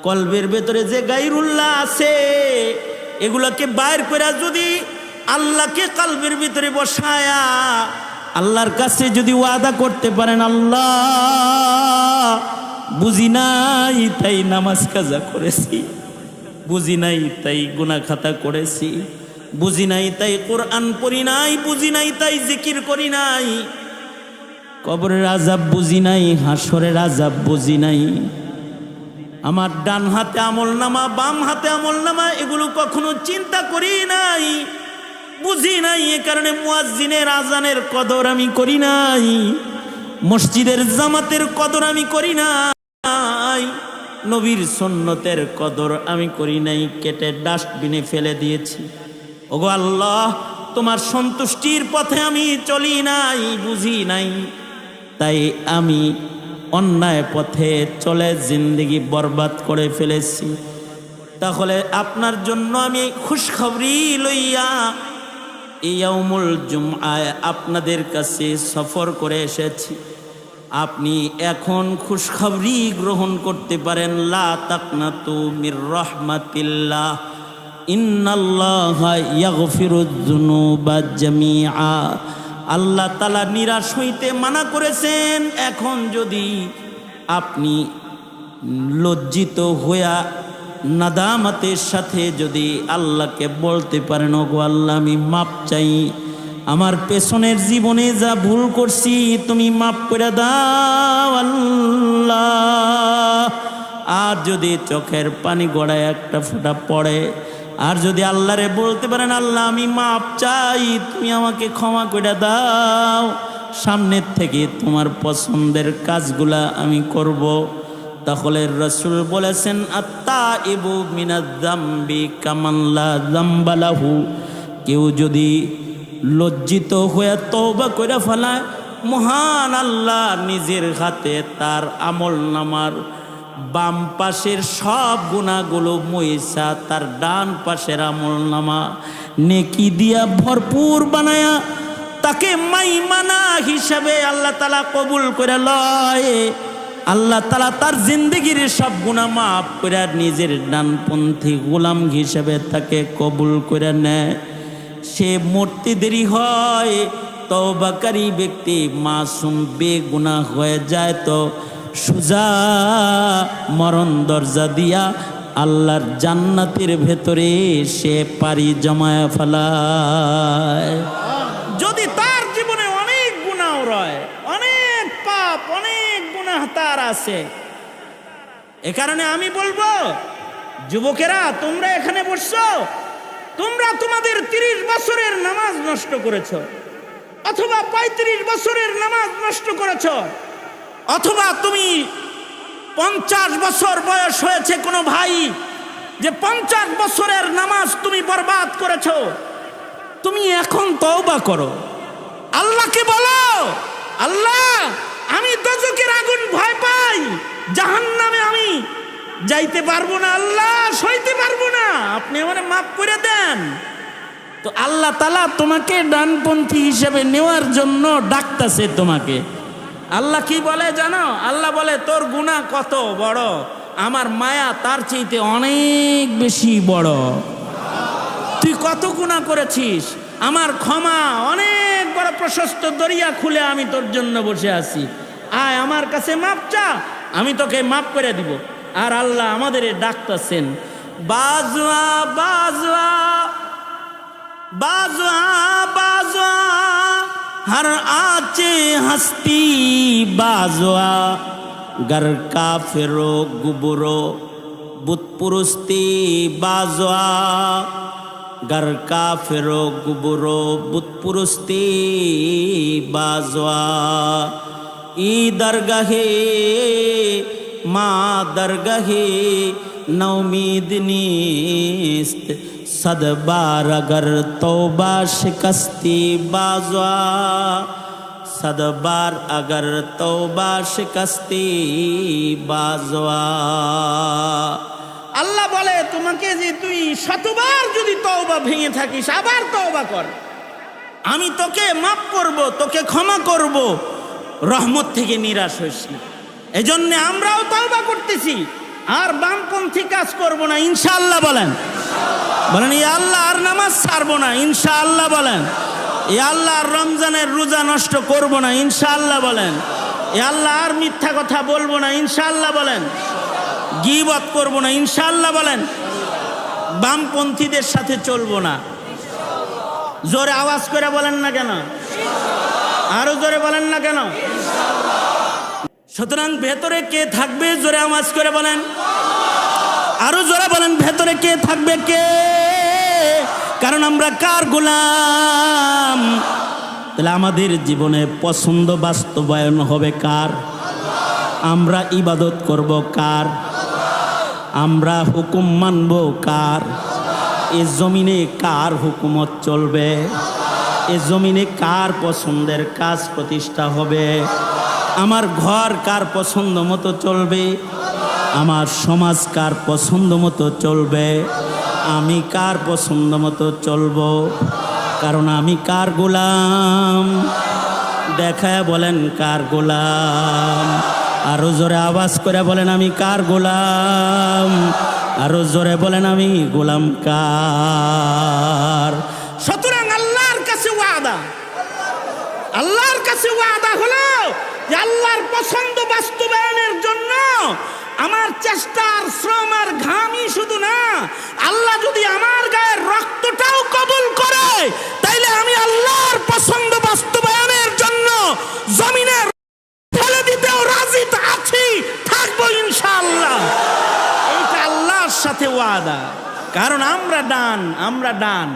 কলবের ভেতরে যে গায়রুল্লাহ আছে এগুলাকে বাইর করে যদি আল্লাহকে কলবের ভিতরে বসায়া আল্লাহর কাছে যদি ওয়াদা করতে পারেন, আল্লাহ বুঝি নাই তাই নামাজ কাজা করেছি, বুঝি নাই তাই গুনাহ খাতা করেছি, বুঝি নাই তাই কোরআন পড়ি নাই, বুঝি নাই তাই জিকির করি নাই, কবরের আযাব বুঝি নাই, হাসরের আযাব বুঝি নাই, আমার ডান হাতে আমলনামা বাম হাতে আমলনামা এগুলো কখনো চিন্তা করি নাই, বুঝি নাই, এ কারণে মুয়াজ্জিনের আজানের কদর আমি করি নাই, মসজিদের জামাতের কদর আমি করি নাই, নবীর সুন্নতের কদর আমি করি নাই, কেটে ডাস্টবিনে ফেলে দিয়েছি। ওগো আল্লাহ, তোমার সন্তুষ্টির পথে আমি চলি নাই, বুঝি নাই, তাই আমি অন্যায় পথে চলে জিন্দেগি বরবাদ করে ফেলেছি। তাহলে আপনার জন্য আমি খুশখবরি লইয়া ইয়াউমুল জুমআয় আপনাদের কাছে সফর করে এসেছি। আপনি এখন খুশখবরি গ্রহণ করতে পারেন। লা তাকনাতু মির রাহমাতিল্লাহ, ইন্নাল্লাহা ইয়াগফিরুয যুনুবা জামিআ। আল্লাহ তাআলা নিরাশ হইতে মানা করেছেন। এখন যদি আপনি লজ্জিত হইয়া নাদামতের সাথে যদি আল্লাহকে বলতে পারেন, ওগো আল্লাহ আমি মাপ চাই, আমার পেছনের জীবনে যা ভুল করছি তুমি মাপ করে দাও আল্লাহ। আর যদি চোখের পানি গড়ায় একটা ফোঁটা পড়ে, আর যদি আল্লাহরে বলতে পারেন, আল্লাহ আমি মাপ চাই, তুমি আমাকে ক্ষমা করে দাও, সামনের থেকে তোমার পছন্দের কাজগুলা আমি করব, তাহলে রাসূল বলেছেন আত্তাইবু মিনাজ যামবি কামান লা যামবা লাহু। কেউ যদি লজ্জিত হয়ে তওবা করে ফেলায়, মহান আল্লাহ নিজের হাতে তার আমলনামার বাম পাশের সব গুনাহগুলো মুইসা তার ডান পাশের আমলনামা নেকি দিয়া ভরপুর বানায়া তাকে মাইমানা হিসাবে আল্লাহ তাআলা কবুল করে লয়। আল্লাহ তাআলা তার জিন্দেগির সব গুনাহ মাফ করে নিজের ডানপন্থী গোলাম হিসেবে তাকে কবুল করে নেয়। সে মরতে দেরি হয়, তওবাকারী ব্যক্তি মাসুম বেগুনাহ হয়ে যায়, তো সোজা মরণ দরজা দিয়া আল্লাহর জান্নাতের ভেতরে সে পাড়ি জমায়া ফেলায়। যদি তার জীবনে অনেক গুনাহ রয়, অনেক পাপ, অনেক গুনাহ তার আছে, এ কারণে আমি বলবো যুবকেরা, তোমরা এখানে বসছো, তোমরা তোমাদের 30 বছরের নামাজ নষ্ট করেছো, অথবা 35 বছরের নামাজ নষ্ট করেছো, অথবা তুমি 50 বছর বয়স হয়েছে কোনো ভাই যে 50 বছরের নামাজ তুমি বরবাদ করেছো। তুমি এখন তওবা করো, আল্লাহকে বলো, আল্লাহ আমি দোজখের আগুন ভয় পাই, জাহান্নামে আমি যাইতে পারবো না, আল্লাহ সইতে পারবো না, আপনি আমারে মাফ করে দেন। তো আল্লাহ তাআলা তোমাকে ডানপন্থী হিসেবে নেওয়ার জন্য ডাকতেছে তোমাকে। আল্লাহ কি বলে জানো? আল্লাহ বলে তোর গুনাহ কত বড়, আমার মায়া তার চাইতে অনেক বেশি বড়। তুই কত গুনাহ করেছিস, আমার ক্ষমা অনেক বড় প্রশস্ত দরিয়া খুলে আমি তোর জন্য বসে আছি, আয় আমার কাছে মাপ চা, আমি তোকে মাফ করে দিব। আর আল্লাহ আমাদের ডাকতেছেন, বাজওয়া বাজওয়া বাজওয়া বাজওয়া हर आचे हस्ती बाजवा गर काफिरो गुबरो बुतपुरुस्ती बाजवा गर काफिरो गुबरो बुतपुरुस्ती बाजवा ई दरगाहे माँ दरगाहे नौमीद नीस्त सदबार अगर तौबा शिकस्ती बाजवा सदबार अगर तौबा शिकस्ती बाजवा। আল্লাহ বলে তোমাকে যে তুই শতবার যদি তওবা ভেঙে থাকিস, আবার তওবা কর, আমি তোকে মাফ করব, তোকে ক্ষমা করব, রহমত থেকে নিরাশ হইস না। এজন্য আমরাও তওবা করতেছি, আর বামপন্থী কাজ করব না ইনশাআল্লাহ বলেন। বলেন ইয়া আল্লাহ আর নামাজ ছাড়বো না ইনশাআল্লাহ বলেন। ইয়া আল্লাহ আর রমজানের রোজা নষ্ট করব না ইনশাআল্লাহ বলেন। ইয়া আল্লাহ আর মিথ্যা কথা বলবো না ইনশাআল্লাহ বলেন। গীবত করব না ইনশাআল্লাহ বলেন। বামপন্থীদের সাথে চলবো না। জোরে আওয়াজ করে বলেন না কেন? আরো জোরে বলেন না কেন? সুতরাং ভেতরে কে থাকবে? জোরে আওয়াজ করে বলেন। আরো জোরে বলেন, ভেতরে কে থাকবে? কে? কারণ আমরা কার গোলাম? তাহলে আমাদের জীবনে পছন্দ বাস্তবায়ন হবে কার? আমরা ইবাদত করব কার? আমরা হুকুম মানব কার? এ জমিনে কার হুকুমত চলবে? এ জমিনে কার পছন্দের কাজ প্রতিষ্ঠা হবে? আমার ঘর কার পছন্দ মতো চলবে? আমার সমাজ কার পছন্দ মতো চলবে? আমি কার পছন্দ মতো চলব? কারণ আমি কার গোলাম? দেখায় বলেন কার গোলাম? আরো জোরে আওয়াজ করে বলেন আমি কার গোলাম? আরো জোরে বলেন আমি গোলাম কার? সুতরাং আল্লাহর কাছে ওয়াদা, আল্লাহর কাছে ওয়াদা হলো যে আল্লাহর পছন্দ বাস্তবায়নের জন্য আমার চেষ্টার শ্রম আর ঘামই শুধু না, আল্লাহ যদি আমার গায়ের রক্তটাও কবুল করে তাইলে আমি আল্লাহর পছন্দ বাস্তবায়নের জন্য জমিনে ফেলে দিতেও রাজি আছি, থাকবো ইনশাআল্লাহ। এইটা আল্লাহর সাথে ওয়াদা। কারণ আমরা ডান, আমরা ডান।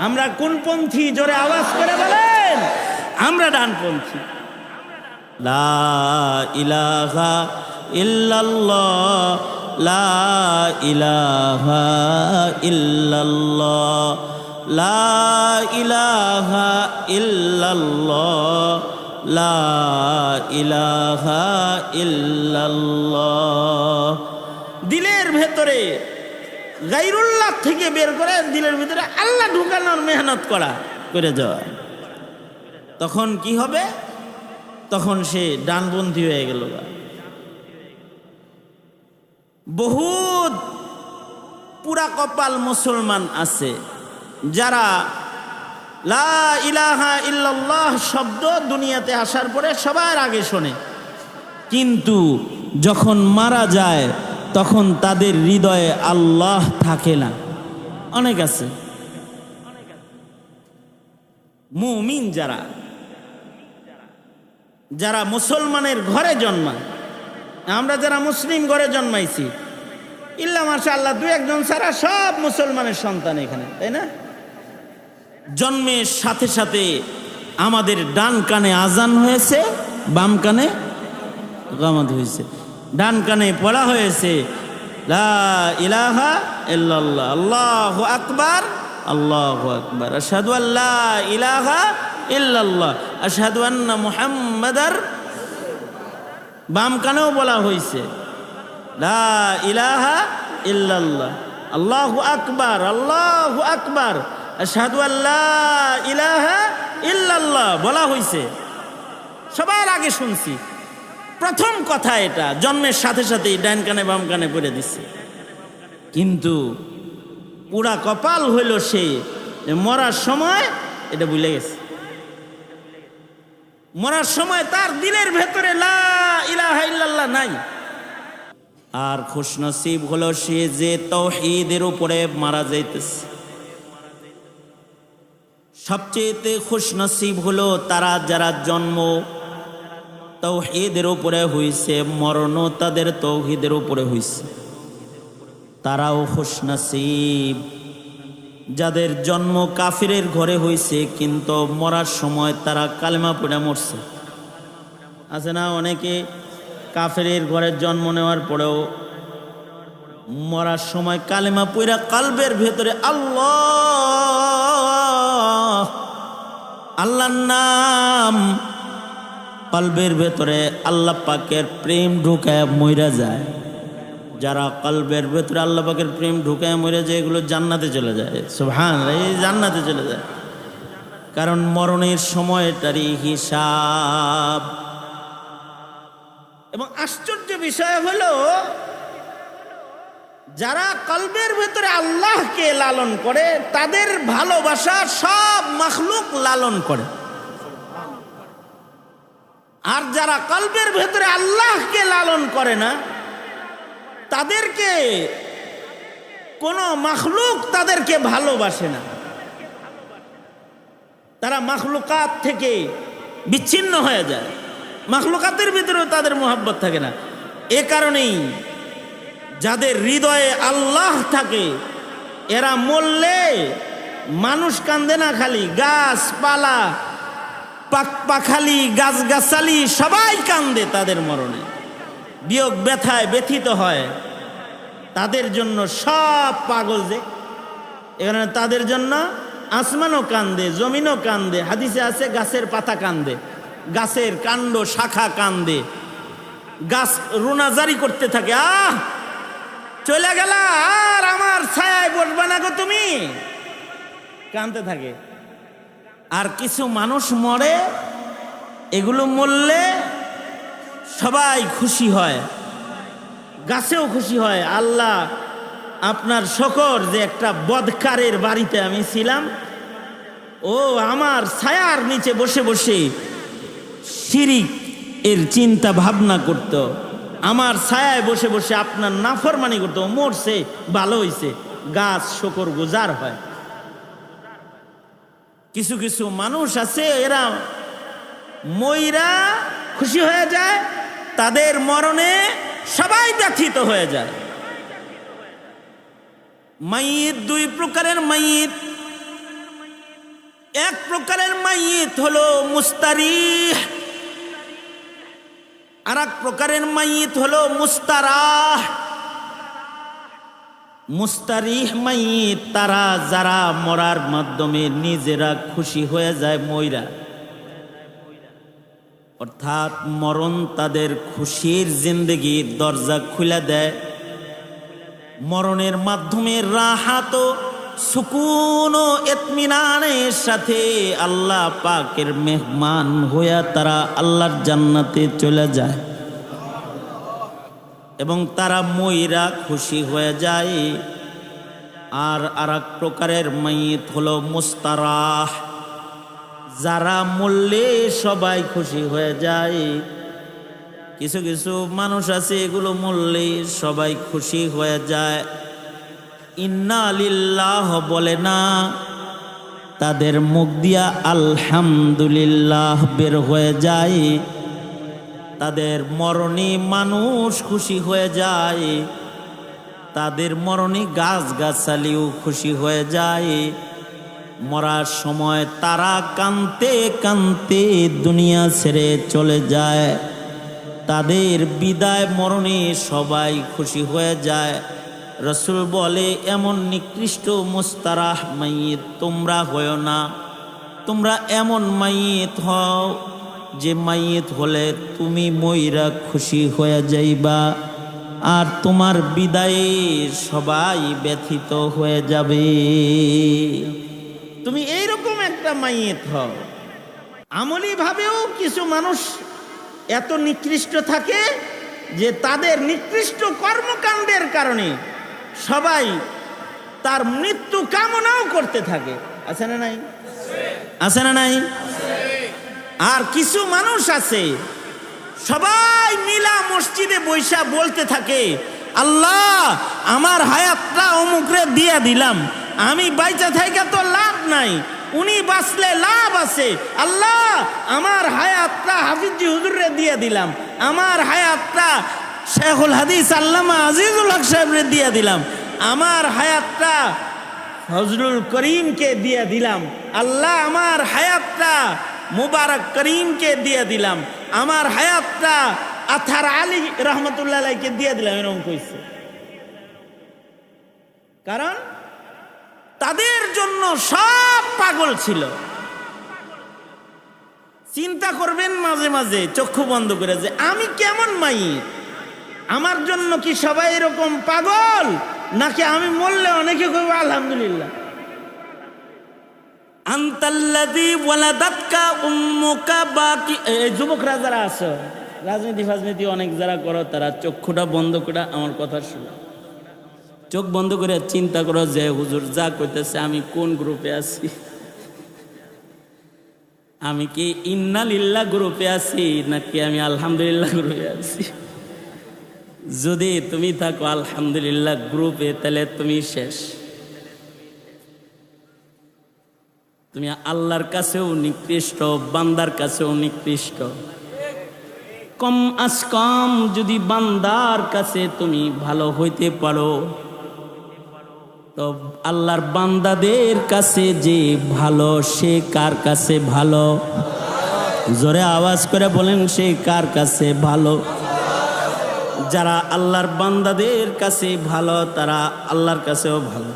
আমরা কোন পন্থী? জোরে আওয়াজ করে বলেন। আমরা ডানপন্থী। লা ইলাহা ইল্লাল্লাহ, লা ইলাহা ইল্লাল্লাহ, লা ইলাহা ইল্লাল্লাহ, লা ইলাহা ইল্লাল্লাহ। দিলের ভেতরে গায়রুল্লাহ থেকে বের করে দিলের ভিতরে আল্লাহ ঢুকানোর মেহনত করে যাওয়া। তখন কি হবে? তখন সে ডানপন্থী হয়ে গেল। বহুত পুরা কপাল মুসলমান আছে যারা লা ইলাহা ইল্লাল্লাহ শব্দ দুনিয়াতে আসার পরে সবার আগে শোনে, কিন্তু যখন মারা যায় তখন তাদের হৃদয়ে আল্লাহ থাকে না। অনেক আছে মুমিন যারা মুসলমানের ঘরে জন্মায়। আমরা যারা মুসলিম ঘরে জন্মাইছি ইল্লা মাশাআল্লাহ দু একজন ছাড়া সব মুসলমানের সন্তান এখানে, তাই না? জন্মের সাথে সাথে আমাদের ডান কানে আজান হয়েছে, বাম কানে ইকামত হয়েছে। ডান কানে পড়া হয়েছে লা ইলাহা ইল্লাল্লাহ, আল্লাহু আকবার, আল্লাহু আকবার, আশহাদু আল্লা ইলাহা ইল্লাল্লাহ, আশহাদু আন্না মুহাম্মাদার। বাম কানেও বলা হয়েছে লা ইলাহা ইল্লাল্লাহ, আল্লাহু আকবার, আল্লাহু আকবার, আশহাদু আল্লা ইলাহা ইল্লাল্লাহ বলা হয়েছে। সবার আগে শুনছি, প্রথম কথা এটা জন্মের সাথে সাথেই ডান কানে বাম কানে পড়ে দিচ্ছে। কিন্তু পুরা কপাল হইল সে মরার সময় এটা ভুলে গেছে। মরার সময় তার দিলের ভেতরে লা ইলাহা ইল্লাল্লাহ নাই। আর খুশনসিব হলো সে যে তাওহীদের উপরে মারা যাইতেছে। সবচেয়ে খুশনসিব হলো তারা যারা জন্ম তাওহীদের উপরে হইছে, মরণও তাদের তাওহীদের উপরে হইছে, তারাও খুশনসিব। যাদের জন্ম কাফিরের ঘরে হইছে কিন্তু মরার সময় তারা কালেমা পড়ে মরছে। আছে না অনেকে কাফিরের ঘরে জন্ম নেওয়ার পরেও মরার সময় কালেমা পড়ে কালবের ভেতরে আল্লাহ আল্লাহর নাম, কলবের ভেতরে আল্লাহ পাকের প্রেম ঢুকায় মইরা যায়। যারা কলবের ভেতরে আল্লাহ পাকের প্রেম ঢুকায় মরে যায় এগুলো জান্নাতে চলে যায়। সুবহানাল্লাহ, এই জান্নাতে চলে যায়। কারণ মরণের সময়টারই হিসাব। এবং আশ্চর্য বিষয় হলো যারা কলবের ভেতরে আল্লাহকে লালন করে তাদের ভালোবাসা সব মাখলুক লালন করে। আর যারা কলবের ভেতরে আল্লাহকে লালন করে না তাদেরকে কোনো মাখলুক তাদেরকে ভালোবাসে না। তারা মাখলুকাত থেকে বিচ্ছিন্ন হয়ে যায়, মাখলুকাতের ভিতরেও তাদের মোহাব্বত থাকে না। এ কারণেই যাদের হৃদয়ে আল্লাহ থাকে এরা মরলে মানুষ কান্দে না, খালি গাছপালা পাখালি গাছগাছালি সবাই কান্দে তাদের মরণে, বিয়োগ ব্যথায় ব্যথিত হয়। তাদের জন্য সব পাগল যে এখানে, তাদের জন্য আসমানও কান্দে, জমিনও কান্দে। হাদিসে আছে গাছের পাতা কান্দে, গাছের কাণ্ড শাখা কান্দে, গাছ রোনাজারি করতে থাকে, আহ চলে গেলা আর আমার ছায়ায় বসবা না গো তুমি, কাঁদতে থাকে। আর কিছু মানুষ মরে, এগুলো মরলে সবাই খুশি হয়, গাছেও খুশি হয়। আল্লাহ আপনার শকর যে একটা বদকারের বাড়িতে আমি ছিলাম, ও আমার ছায়ার নিচে বসে বসে শিরিক এর চিন্তা ভাবনা করত, আমার ছায়ায় বসে বসে আপনার নাফরমানি করতো, মরছে ভালো হইছে, গাছ শকর গুজার হয়। কিছু কিছু মানুষ আছে এরা মইরা খুশি হয়ে যায়, তাদের মরণে সবাই ব্যথিত হয়ে যায়। মাইয়িত দুই প্রকারের মাইয়িত, এক প্রকারের মাইয়িত হলো মুস্তারিহ, আর এক প্রকারের মাইয়িত হলো মুস্তারাহ। মুস্তারিহ মাইয়িত তারা যারা মরার মাধ্যমে নিজেরা খুশি হয়ে যায় মইরা, অর্থাৎ মরণ তাদের খুশির জিন্দেগির দরজা খুলে দেয়। মরণের মাধ্যমে রাহাত ও সুকুন ও ইতমিনানের সাথে আল্লাহ পাকের মেহমান হইয়া তারা আল্লাহর জান্নাতে চলে যায় এবং তারা মইরা খুশি হয়ে যায়। আর আরেক প্রকারের মাইয়িত হলো মুস্তারাহ, যারা মরলে সবাই খুশি হয়ে যায়। কিছু কিছু মানুষ আছে এগুলো মরলে সবাই খুশি হয়ে যায়, ইন্না লিল্লাহ বলে না, তাদের মুখ দিয়া আলহামদুলিল্লাহ বের হয়ে যায়। তাদের মরণে মানুষ খুশি হয়ে যায়, তাদের মরণে গাছগাছালিও খুশি হয়ে যায়। মরার সময় তারা কাঁদতে কাঁদতে দুনিয়া ছেড়ে চলে যায়, তাদের বিদায় মরণে সবাই খুশি হয়ে যায়। রসুল বলে এমন নিকৃষ্ট মুস্তারাহ মাইয়িত তোমরা হও না, তোমরা এমন মাইয়িত হও যে মাইয়িত হলে তুমি মইরা খুশি হয়ে যাইবা আর তোমার বিদায়ে সবাই ব্যথিত হয়ে যাবে। তুমি এইরকম একটা মাইয়িত হও। আমলি ভাবেও কিছু মানুষ এত নিকৃষ্ট থাকে যে তাদের নিকৃষ্ট কর্মকাণ্ডের কারণে সবাই তার মৃত্যু কামনাও করতে থাকে। আছে না নাই? আছে না নাই? আর কিছু মানুষ আছে সবাই মিলা মসজিদে বৈশা বলতে থাকে, আল্লাহ আমার হায়াতটা অমুকরে দিয়ে দিলাম, আমি বাইচা থাইকা তো লাভ নাই, উনি বাঁচলে লাভ আছে। আল্লাহ আমার হায়াতটা হাফিজি হুজুরে দিয়ে দিলাম, আমার হায়াতটা শেখুল হাদিস আল্লামা আজিজুল হক সাহেবরে দিয়ে দিলাম, আমার হায়াতটা ফজলুল করিমকে দিয়ে দিলাম, আল্লাহ আমার হায়াতটা মুবারক করিমকে দিয়ে দিলাম, আমার হায়াতটা আথার আলী রহমতুল্লাহ আলাইকে দিয়ে দিলাম। এরকম কইছে, কারণ তাদের জন্য সব পাগল ছিল। চিন্তা করবেন মাঝে মাঝে চক্ষু বন্ধ করে যে আমি কেমন মাইয়িত, আমার জন্য কি সবাই এরকম পাগল, নাকি আমি মরলে অনেকে কইব আলহামদুলিল্লাহ। আনতাল্লাযী ওয়ালাদাতকা উম্মুকা বাকি। এই যুবকরা যারা আছো, রাজনীতি ফাজনীতি অনেক যারা করো, তারা চক্ষুটা বন্ধ করে আমার কথা শুনো। চোখ বন্ধ করে চিন্তা করো যে হুজুর যা কইতেছে আমি কোন গ্রুপে আছি। আমি কি ইন্নালিল্লাহ গ্রুপে আছি নাকি আমি আলহামদুলিল্লাহ গ্রুপে আছি? যদি তুমি থাকো আলহামদুলিল্লাহ গ্রুপে, তাহলে তুমি শেষ। তুমি আল্লাহর কাছেও নিকৃষ্ট, বান্দার কাছেও নিকৃষ্ট। কম আজ কম যদি বান্দার কাছে তুমি ভালো হইতে পারো, তো আল্লাহর বান্দাদের কাছে যে ভালো, সে কার কাছে ভালো? জোরে আওয়াজ করে বলেন, সে কার কাছে ভালো? যারা আল্লাহর বান্দাদের কাছে ভালো, তারা আল্লাহর কাছেও ভালো।